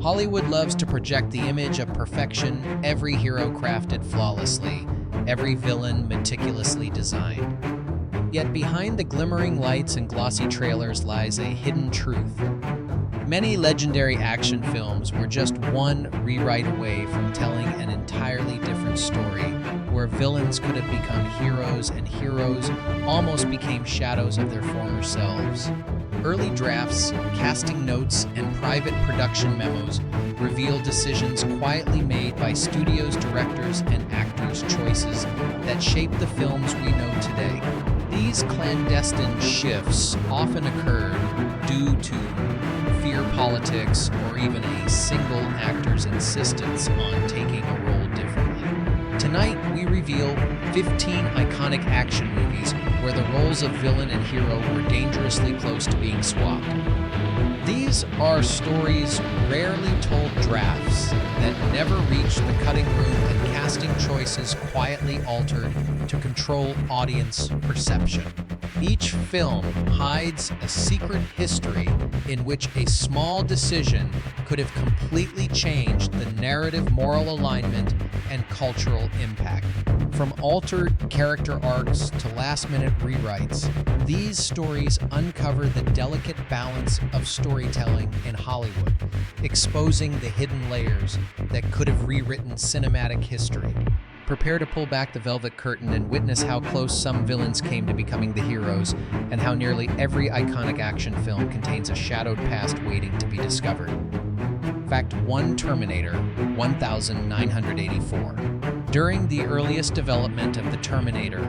Hollywood loves to project the image of perfection, every hero crafted flawlessly, every villain meticulously designed. Yet behind the glimmering lights and glossy trailers lies a hidden truth. Many legendary action films were just one rewrite away from telling an entirely different story, where villains could have become heroes and heroes almost became shadows of their former selves. Early drafts, casting notes, and private production memos reveal decisions quietly made by studios, directors, and actors' choices that shape the films we know today. These clandestine shifts often occurred due to fear politics or even a single actor's insistence on taking a role differently. Tonight, we reveal 15 iconic action movies where the roles of villain and hero were dangerously close to being swapped. These are stories rarely told drafts that never reached the cutting room and casting choices quietly altered to control audience perception. Each film hides a secret history in which a small decision could have completely changed the narrative moral alignment and cultural impact. From altered character arcs to last-minute rewrites, these stories uncover the delicate balance of storytelling in Hollywood, exposing the hidden layers that could have rewritten cinematic history. Prepare to pull back the velvet curtain and witness how close some villains came to becoming the heroes, and how nearly every iconic action film contains a shadowed past waiting to be discovered. Fact 1: Terminator 1984. During the earliest development of the Terminator,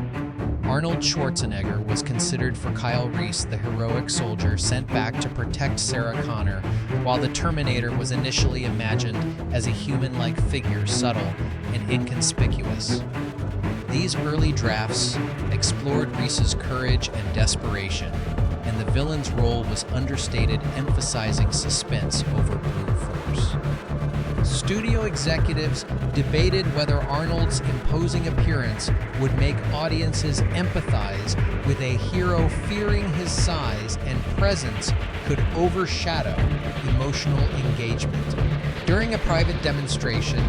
Arnold Schwarzenegger was considered for Kyle Reese, the heroic soldier sent back to protect Sarah Connor, while the Terminator was initially imagined as a human-like figure, subtle and inconspicuous. These early drafts explored Reese's courage and desperation, and the villain's role was understated, emphasizing suspense over brute force. Studio executives debated whether Arnold's imposing appearance would make audiences empathize with a hero, fearing his size and presence could overshadow emotional engagement. During a private demonstration,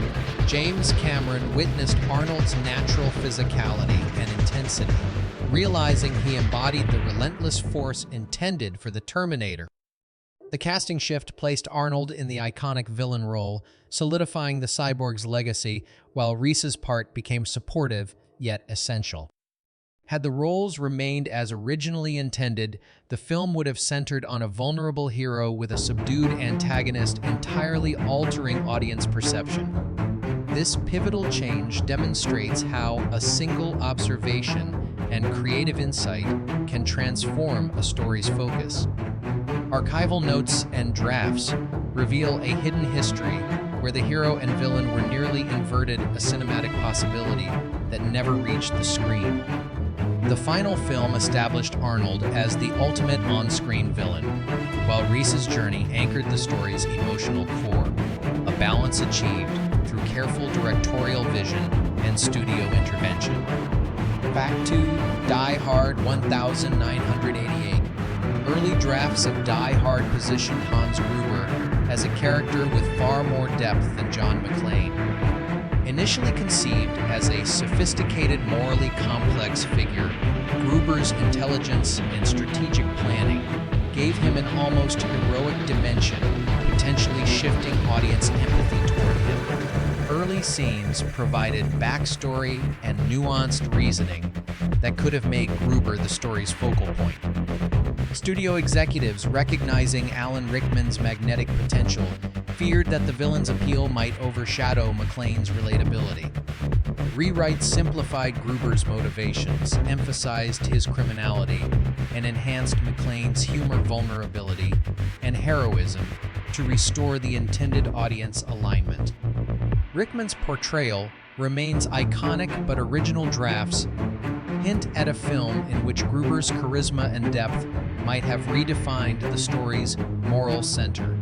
James Cameron witnessed Arnold's natural physicality and intensity, realizing he embodied the relentless force intended for the Terminator. The casting shift placed Arnold in the iconic villain role, solidifying the cyborg's legacy, while Reese's part became supportive yet essential. Had the roles remained as originally intended, the film would have centered on a vulnerable hero with a subdued antagonist, entirely altering audience perception. This pivotal change demonstrates how a single observation and creative insight can transform a story's focus. Archival notes and drafts reveal a hidden history where the hero and villain were nearly inverted, a cinematic possibility that never reached the screen. The final film established Arnold as the ultimate on-screen villain, while Reese's journey anchored the story's emotional core, a balance achieved through careful directorial vision and studio intervention. Fact 2: Die Hard 1988. Early drafts of Die Hard positioned Hans Gruber as a character with far more depth than John McClane. Initially conceived as a sophisticated, morally complex figure, Gruber's intelligence and strategic planning gave him an almost heroic dimension, potentially shifting audience empathy toward him. Early scenes provided backstory and nuanced reasoning that could have made Gruber the story's focal point. Studio executives, recognizing Alan Rickman's magnetic potential, feared that the villain's appeal might overshadow McClane's relatability. Rewrites simplified Gruber's motivations, emphasized his criminality, and enhanced McClane's humor, vulnerability, and heroism to restore the intended audience alignment. Rickman's portrayal remains iconic, but original drafts hint at a film in which Gruber's charisma and depth might have redefined the story's moral center.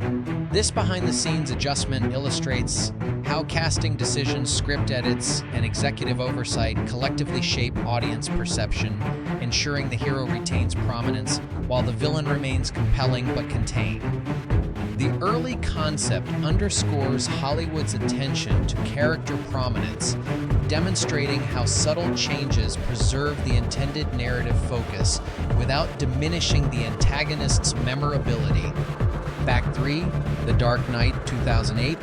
This behind-the-scenes adjustment illustrates how casting decisions, script edits, and executive oversight collectively shape audience perception, ensuring the hero retains prominence while the villain remains compelling but contained. The early concept underscores Hollywood's attention to character prominence, demonstrating how subtle changes preserve the intended narrative focus without diminishing the antagonist's memorability. Fact 3, The Dark Knight, 2008.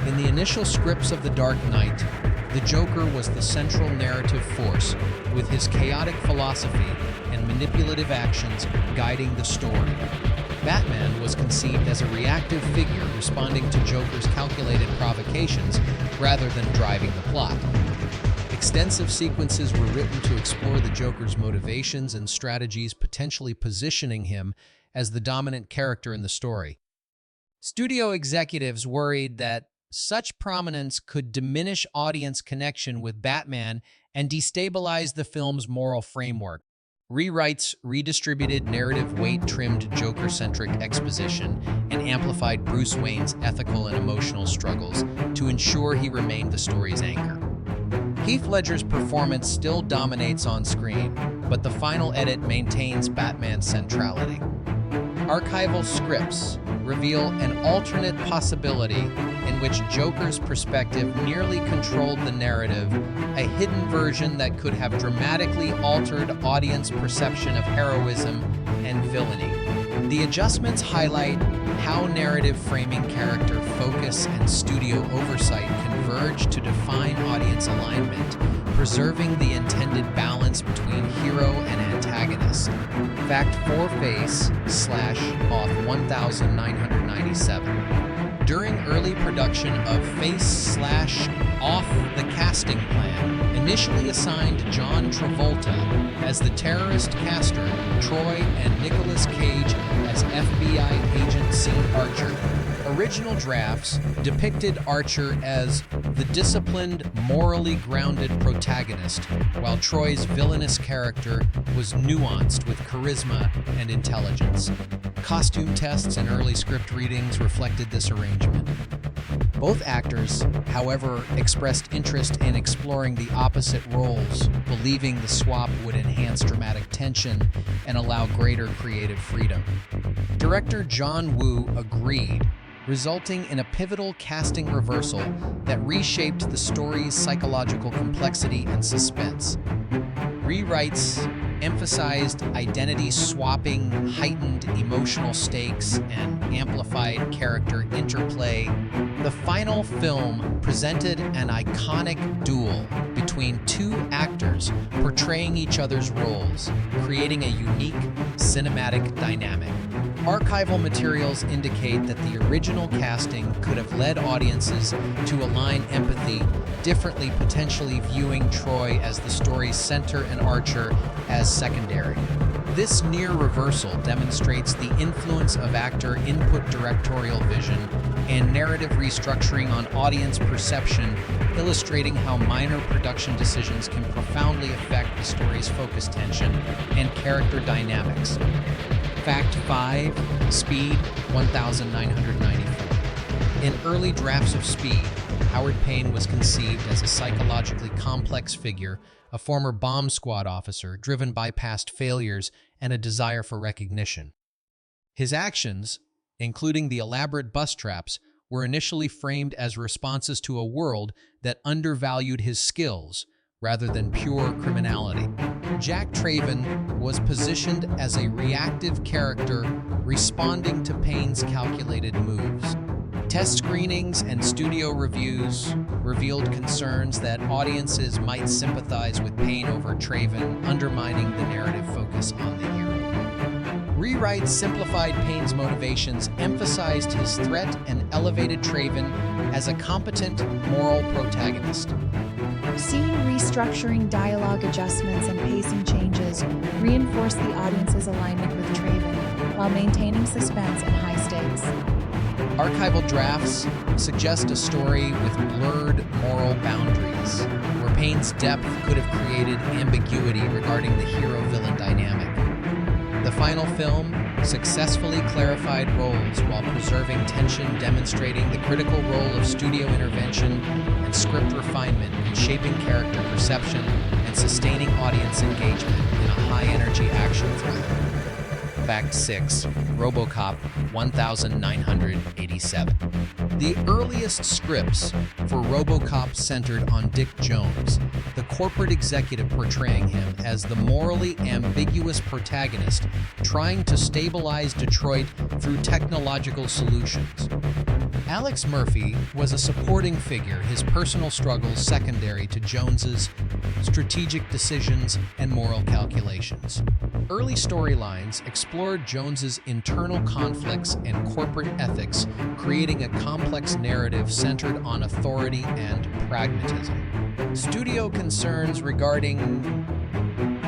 In the initial scripts of The Dark Knight, the Joker was the central narrative force, with his chaotic philosophy and manipulative actions guiding the story. Batman was conceived as a reactive figure responding to Joker's calculated provocations rather than driving the plot. Extensive sequences were written to explore the Joker's motivations and strategies, potentially positioning him as the dominant character in the story. Studio executives worried that such prominence could diminish audience connection with Batman and destabilize the film's moral framework. Rewrites redistributed narrative weight, trimmed Joker-centric exposition, and amplified Bruce Wayne's ethical and emotional struggles to ensure he remained the story's anchor. Heath Ledger's performance still dominates on screen, but the final edit maintains Batman's centrality. Archival scripts reveal an alternate possibility in which Joker's perspective nearly controlled the narrative, a hidden version that could have dramatically altered audience perception of heroism and villainy. The adjustments highlight how narrative framing, character focus, and studio oversight converge to define audience alignment, preserving the intended balance between hero and antagonist. Fact 4 Face/Off 1997. During early production of Face/Off, the casting plan initially assigned John Travolta as the terrorist caster, Troy, and Nicolas Cage as FBI agent C. Archer. Original drafts depicted Archer as the disciplined, morally grounded protagonist, while Troy's villainous character was nuanced with charisma and intelligence. Costume tests and early script readings reflected this arrangement. Both actors, however, expressed interest in exploring the opposite roles, believing the swap would enhance dramatic tension and allow greater creative freedom. Director John Woo agreed, resulting in a pivotal casting reversal that reshaped the story's psychological complexity and suspense. Rewrites emphasized identity swapping, heightened emotional stakes, and amplified character interplay. The final film presented an iconic duel between two actors portraying each other's roles, creating a unique cinematic dynamic. Archival materials indicate that the original casting could have led audiences to align empathy differently, potentially viewing Troy as the story's center and Archer as secondary. This near reversal demonstrates the influence of actor input, directorial vision, and narrative restructuring on audience perception, illustrating how minor production decisions can profoundly affect the story's focus, tension, and character dynamics. Fact 5, Speed 1994. In early drafts of Speed, Howard Payne was conceived as a psychologically complex figure, a former bomb squad officer driven by past failures and a desire for recognition. His actions, including the elaborate bus traps, were initially framed as responses to a world that undervalued his skills rather than pure criminality. Jack Traven was positioned as a reactive character responding to Payne's calculated moves. Test screenings and studio reviews revealed concerns that audiences might sympathize with Payne over Traven, undermining the narrative focus on the hero. Rewrites simplified Payne's motivations, emphasized his threat, and elevated Traven as a competent, moral protagonist. Scene restructuring, dialogue adjustments, and pacing changes reinforce the audience's alignment with Traven while maintaining suspense and high stakes. Archival drafts suggest a story with blurred moral boundaries, where Payne's depth could have created ambiguity regarding the hero-villain dynamic. The final film successfully clarified roles while preserving tension, demonstrating the critical role of studio intervention and script refinement in shaping character perception and sustaining audience engagement in a high-energy action thriller. Fact 6. RoboCop 1987. The earliest scripts for RoboCop centered on Dick Jones, the corporate executive portraying him as the morally ambiguous protagonist trying to stabilize Detroit through technological solutions. Alex Murphy was a supporting figure, his personal struggles secondary to Jones's strategic decisions and moral calculations. Early storylines explored Jones's internal conflicts and corporate ethics, creating a complex narrative centered on authority and pragmatism. Studio concerns regarding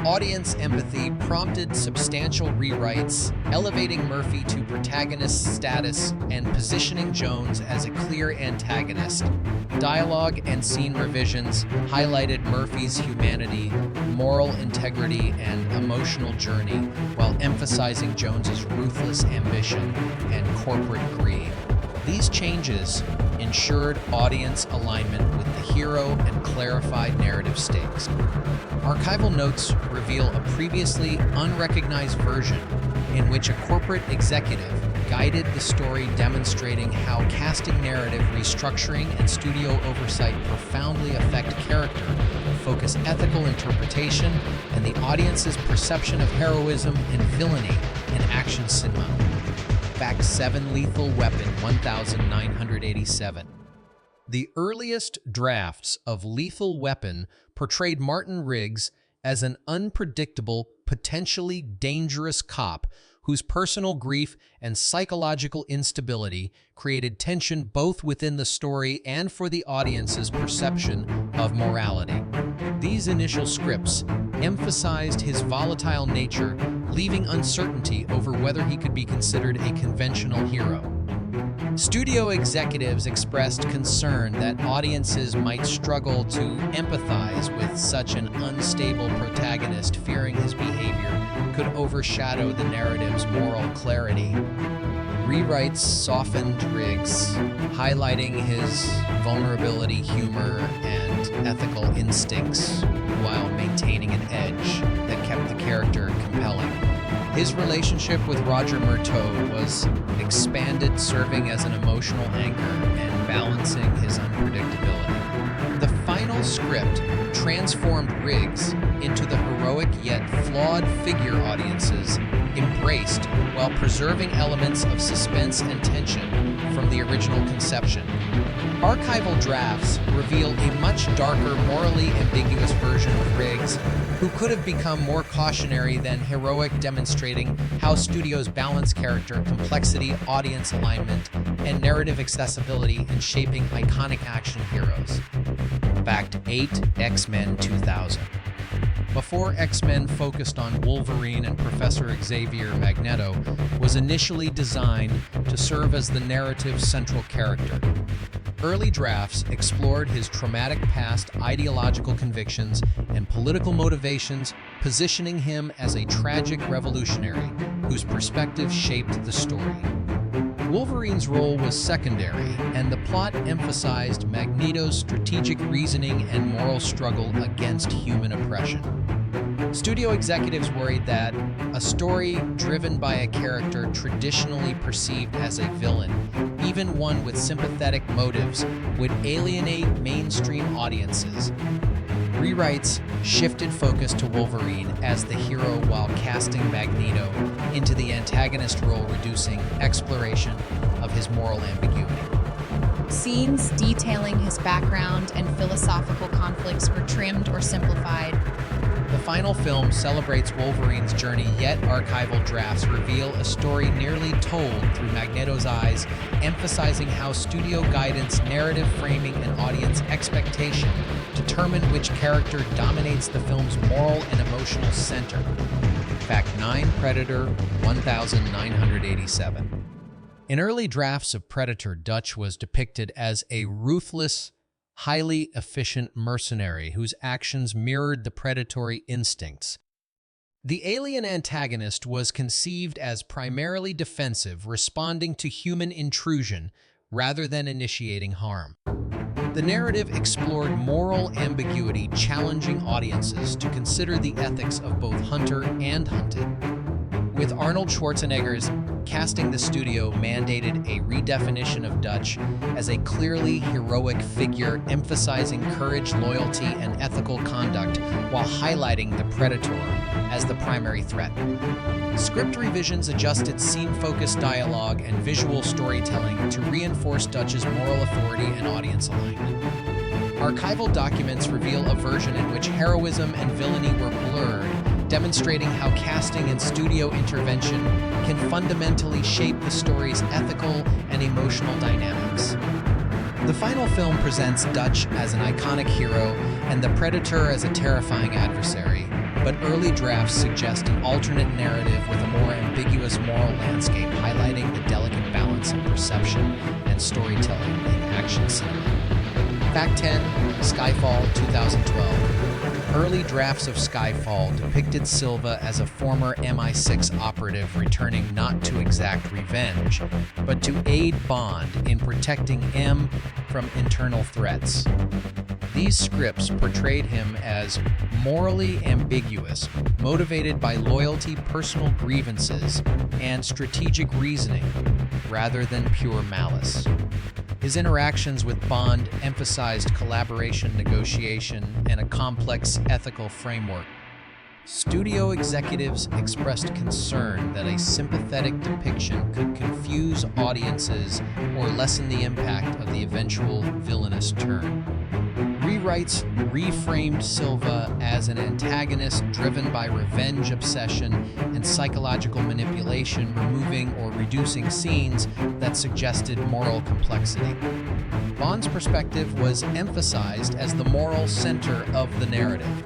audience empathy prompted substantial rewrites, elevating Murphy to protagonist status and positioning Jones as a clear antagonist. Dialogue and scene revisions highlighted Murphy's humanity, moral integrity, and emotional journey, while emphasizing Jones's ruthless ambition and corporate greed. These changes ensured audience alignment with the hero and clarified narrative stakes. Archival notes reveal a previously unrecognized version in which a corporate executive guided the story, demonstrating how casting, narrative restructuring, and studio oversight profoundly affect character, focus ethical interpretation, and the audience's perception of heroism and villainy in action cinema. Fact 7. Lethal Weapon 1987. The earliest drafts of Lethal Weapon portrayed Martin Riggs as an unpredictable, potentially dangerous cop whose personal grief and psychological instability created tension both within the story and for the audience's perception of morality. These initial scripts emphasized his volatile nature, leaving uncertainty over whether he could be considered a conventional hero. Studio executives expressed concern that audiences might struggle to empathize with such an unstable protagonist, fearing his behavior could overshadow the narrative's moral clarity. Rewrites softened Riggs, highlighting his vulnerability, humor, and ethical instincts while maintaining an edge that kept the character compelling. His relationship with Roger Murtaugh was expanded, serving as an emotional anchor and balancing his unpredictability. The final script transformed Riggs into the heroic yet flawed figure audiences embraced, while preserving elements of suspense and tension from the original conception. Archival drafts reveal a much darker, morally ambiguous version of Riggs, who could have become more cautionary than heroic, demonstrating how studios balance character, complexity, audience alignment, and narrative accessibility in shaping iconic action heroes. Fact 8. X-Men 2000. Before X-Men focused on Wolverine and Professor Xavier, Magneto was initially designed to serve as the narrative's central character. Early drafts explored his traumatic past, ideological convictions, and political motivations, positioning him as a tragic revolutionary whose perspective shaped the story. Wolverine's role was secondary, and the plot emphasized Magneto's strategic reasoning and moral struggle against human oppression. Studio executives worried that a story driven by a character traditionally perceived as a villain, even one with sympathetic motives, would alienate mainstream audiences. Rewrites shifted focus to Wolverine as the hero while casting Magneto into the antagonist role, reducing exploration of his moral ambiguity. Scenes detailing his background and philosophical conflicts were trimmed or simplified. The final film celebrates Wolverine's journey, yet archival drafts reveal a story nearly told through Magneto's eyes, emphasizing how studio guidance, narrative framing, and audience expectation determine which character dominates the film's moral and emotional center. Fact 9. Predator 1987. In early drafts of Predator, Dutch was depicted as a ruthless, highly efficient mercenary whose actions mirrored the predatory instincts. The alien antagonist was conceived as primarily defensive, responding to human intrusion rather than initiating harm. The narrative explored moral ambiguity, challenging audiences to consider the ethics of both hunter and hunted. With Arnold Schwarzenegger's casting, the studio mandated a redefinition of Dutch as a clearly heroic figure, emphasizing courage, loyalty, and ethical conduct while highlighting the Predator as the primary threat. Script revisions adjusted scene-focused dialogue and visual storytelling to reinforce Dutch's moral authority and audience alignment. Archival documents reveal a version in which heroism and villainy were blurred, demonstrating how casting and studio intervention can fundamentally shape the story's ethical and emotional dynamics. The final film presents Dutch as an iconic hero and the Predator as a terrifying adversary, but early drafts suggest an alternate narrative with a more ambiguous moral landscape, highlighting the delicate balance of perception and storytelling in action cinema. Fact 10, Skyfall 2012. Early drafts of Skyfall depicted Silva as a former MI6 operative returning not to exact revenge, but to aid Bond in protecting M from internal threats. These scripts portrayed him as morally ambiguous, motivated by loyalty, personal grievances, and strategic reasoning, rather than pure malice. His interactions with Bond emphasized collaboration, negotiation, and a complex ethical framework. Studio executives expressed concern that a sympathetic depiction could confuse audiences or lessen the impact of the eventual villainous turn. Rewrites reframed Silva as an antagonist driven by revenge obsession and psychological manipulation, removing or reducing scenes that suggested moral complexity. Bond's perspective was emphasized as the moral center of the narrative.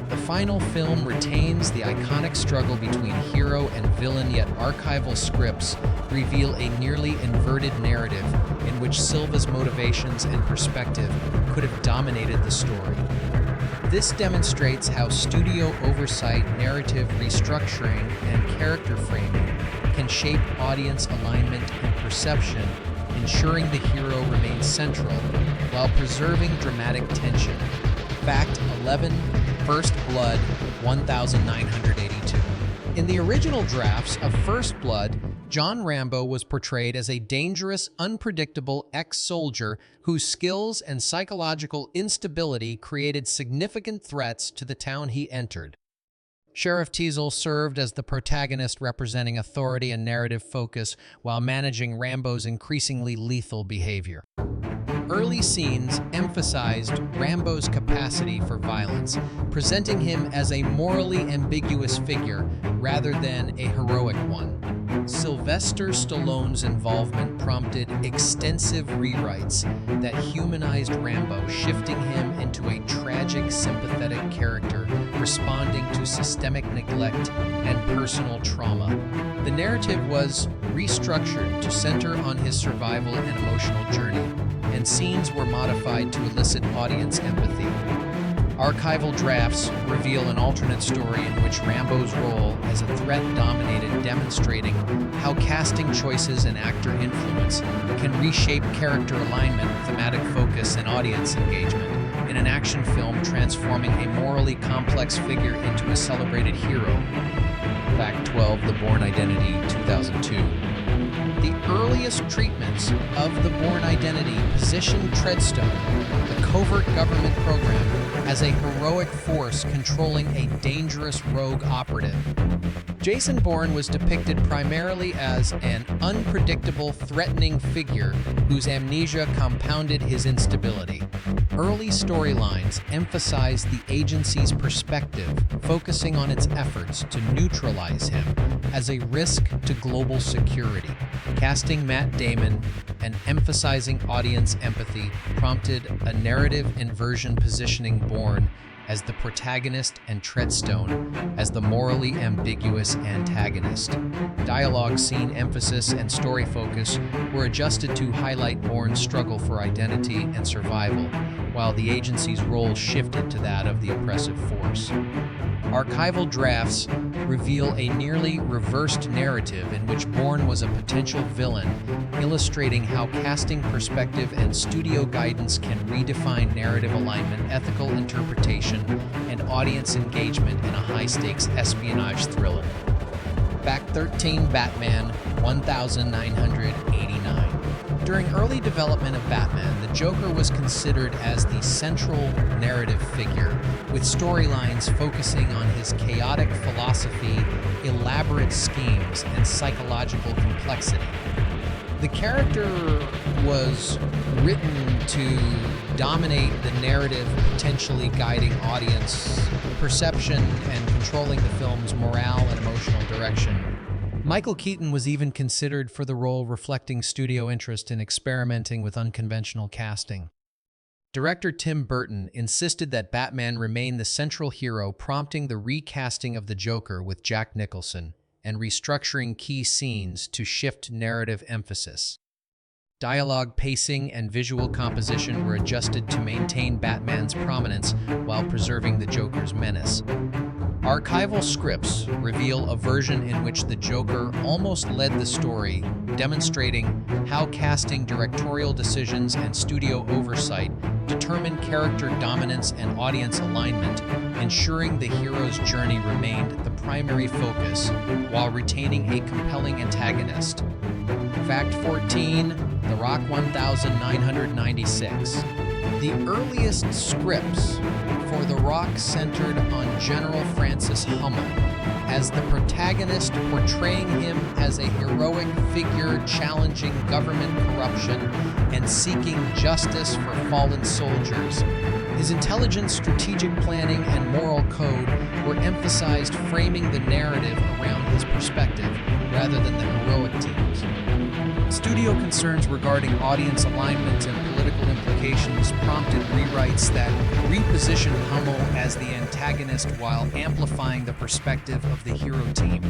The final film retains the iconic struggle between hero and villain, yet archival scripts reveal a nearly inverted narrative in which Silva's motivations and perspective could have dominated the story. This demonstrates how studio oversight, narrative restructuring, and character framing can shape audience alignment and perception, ensuring the hero remains central while preserving dramatic tension. Fact 11, First Blood 1982. In the original drafts of First Blood, John Rambo was portrayed as a dangerous, unpredictable ex-soldier whose skills and psychological instability created significant threats to the town he entered. Sheriff Teasle served as the protagonist, representing authority and narrative focus while managing Rambo's increasingly lethal behavior. Early scenes emphasized Rambo's capacity for violence, presenting him as a morally ambiguous figure rather than a heroic one. Sylvester Stallone's involvement prompted extensive rewrites that humanized Rambo, shifting him into a tragic, sympathetic character responding to systemic neglect and personal trauma. The narrative was restructured to center on his survival and emotional journey, and scenes were modified to elicit audience empathy. Archival drafts reveal an alternate story in which Rambo's role as a threat dominated, demonstrating how casting choices and actor influence can reshape character alignment, thematic focus, and audience engagement in an action film, transforming a morally complex figure into a celebrated hero. Fact 12, The Bourne Identity 2002. The earliest treatments of the Bourne Identity positioned Treadstone, the covert government program, as a heroic force controlling a dangerous rogue operative. Jason Bourne was depicted primarily as an unpredictable, threatening figure whose amnesia compounded his instability. Early storylines emphasized the agency's perspective, focusing on its efforts to neutralize him as a risk to global security. Casting Matt Damon and emphasizing audience empathy prompted a narrative inversion, positioning Bourne as the protagonist and Treadstone as the morally ambiguous antagonist. Dialogue, scene emphasis, and story focus were adjusted to highlight Bourne's struggle for identity and survival, while the agency's role shifted to that of the oppressive force. Archival drafts reveal a nearly reversed narrative in which Bourne was a potential villain, illustrating how casting perspective and studio guidance can redefine narrative alignment, ethical interpretation, and audience engagement in a high-stakes espionage thriller. Fact 13, Batman 1989. During early development of Batman, the Joker was considered as the central narrative figure, with storylines focusing on his chaotic philosophy, elaborate schemes, and psychological complexity. The character was written to dominate the narrative, potentially guiding audience perception and controlling the film's morale and emotional direction. Michael Keaton was even considered for the role, reflecting studio interest in experimenting with unconventional casting. Director Tim Burton insisted that Batman remain the central hero, prompting the recasting of the Joker with Jack Nicholson and restructuring key scenes to shift narrative emphasis. Dialogue, pacing, and visual composition were adjusted to maintain Batman's prominence while preserving the Joker's menace. Archival scripts reveal a version in which the Joker almost led the story, demonstrating how casting, directorial decisions, and studio oversight determined character dominance and audience alignment, ensuring the hero's journey remained the primary focus while retaining a compelling antagonist. Fact 14, The Rock 1996. The earliest scripts for The Rock centered on General Francis Hummel as the protagonist, portraying him as a heroic figure challenging government corruption and seeking justice for fallen soldiers. His intelligence, strategic planning, and moral code were emphasized, framing the narrative around his perspective rather than the heroic teams. Studio concerns regarding audience alignment and political implications prompted rewrites that repositioned Hummel as the antagonist while amplifying the perspective of the hero team.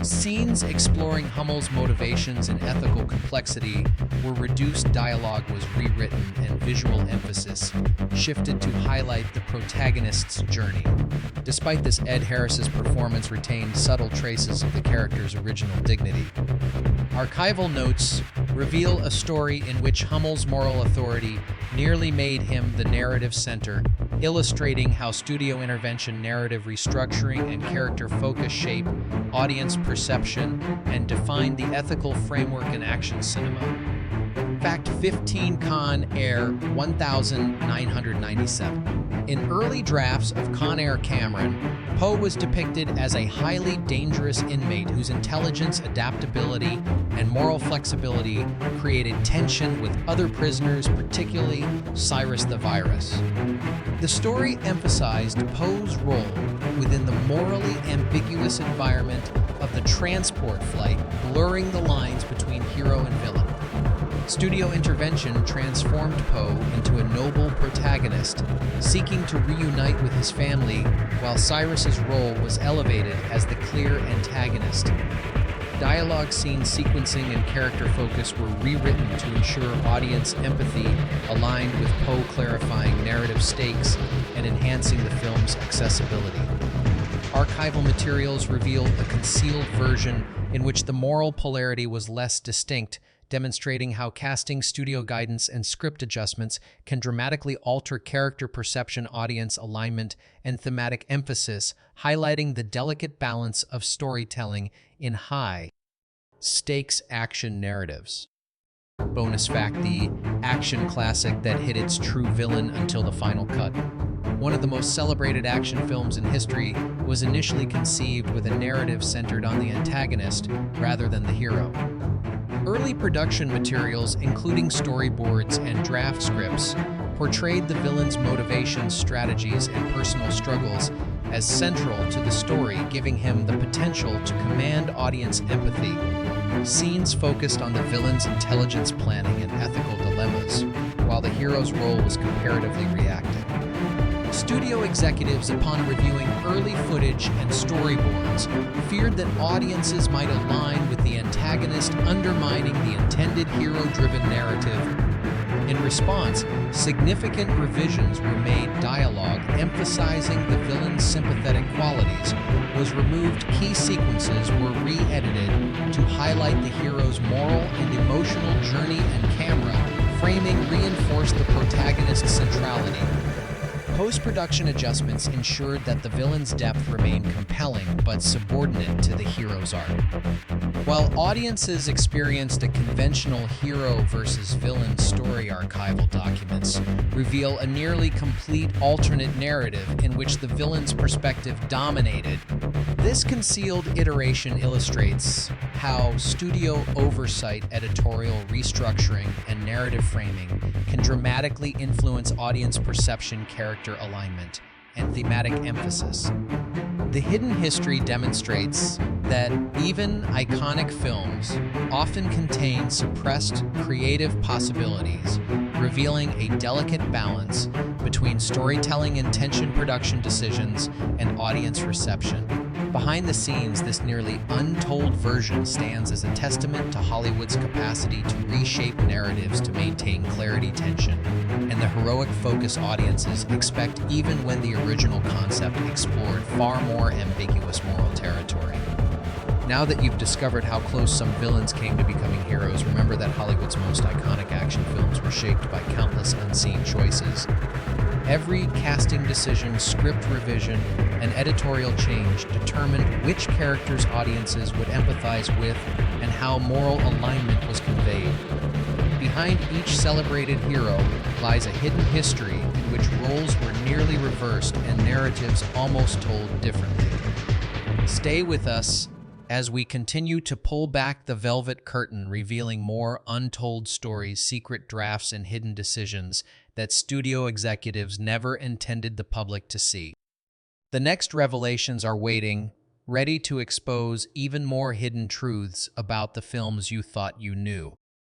Scenes exploring Hummel's motivations and ethical complexity were reduced, dialogue was rewritten, and visual emphasis shifted to highlight the protagonist's journey. Despite this, Ed Harris's performance retained subtle traces of the character's original dignity. Archival notes reveal a story in which Hummel's moral authority nearly made him the narrative center, illustrating how studio intervention, narrative restructuring, and character focus shape audience perception and define the ethical framework in action cinema. Fact 15, Con Air 1997. In early drafts of Con Air Cameron, Poe was depicted as a highly dangerous inmate whose intelligence, adaptability, and moral flexibility created tension with other prisoners, particularly Cyrus the Virus. The story emphasized Poe's role within the morally ambiguous environment of the transport flight, blurring the lines between hero and villain. Studio intervention transformed Poe into a noble protagonist, seeking to reunite with his family, while Cyrus's role was elevated as the clear antagonist. Dialogue, scene sequencing, and character focus were rewritten to ensure audience empathy aligned with Poe, clarifying narrative stakes and enhancing the film's accessibility. Archival materials revealed a concealed version in which the moral polarity was less distinct, demonstrating how casting, studio guidance, and script adjustments can dramatically alter character perception, audience alignment, and thematic emphasis, highlighting the delicate balance of storytelling in high-stakes action narratives. Bonus fact, the action classic that hid its true villain until the final cut. One of the most celebrated action films in history was initially conceived with a narrative centered on the antagonist rather than the hero. Early production materials, including storyboards and draft scripts, portrayed the villain's motivations, strategies, and personal struggles as central to the story, giving him the potential to command audience empathy. Scenes focused on the villain's intelligence, planning, and ethical dilemmas, while the hero's role was comparatively reactive. Studio executives, upon reviewing early footage and storyboards, feared that audiences might align with the antagonist, undermining the intended hero-driven narrative. In response, significant revisions were made. Dialogue, emphasizing the villain's sympathetic qualities, was removed. Key sequences were re-edited to highlight the hero's moral and emotional journey, and camera framing reinforced the protagonist's centrality. Post-production adjustments ensured that the villain's depth remained compelling but subordinate to the hero's arc. While audiences experienced a conventional hero versus villain story, archival documents reveal a nearly complete alternate narrative in which the villain's perspective dominated. This concealed iteration illustrates how studio oversight, editorial restructuring, and narrative framing can dramatically influence audience perception, character alignment, and thematic emphasis. The hidden history demonstrates that even iconic films often contain suppressed creative possibilities, revealing a delicate balance between storytelling intention, production decisions, and audience reception. Behind the scenes, this nearly untold version stands as a testament to Hollywood's capacity to reshape narratives to maintain clarity, tension, and the heroic focus audiences expect even when the original concept explored far more ambiguous moral territory. Now that you've discovered how close some villains came to becoming heroes, remember that Hollywood's most iconic action films were shaped by countless unseen choices. Every casting decision, script revision, and editorial change determined which characters audiences would empathize with and how moral alignment was conveyed. Behind each celebrated hero lies a hidden history in which roles were nearly reversed and narratives almost told differently. Stay with us as we continue to pull back the velvet curtain, revealing more untold stories, secret drafts, and hidden decisions that studio executives never intended the public to see. The next revelations are waiting, ready to expose even more hidden truths about the films you thought you knew.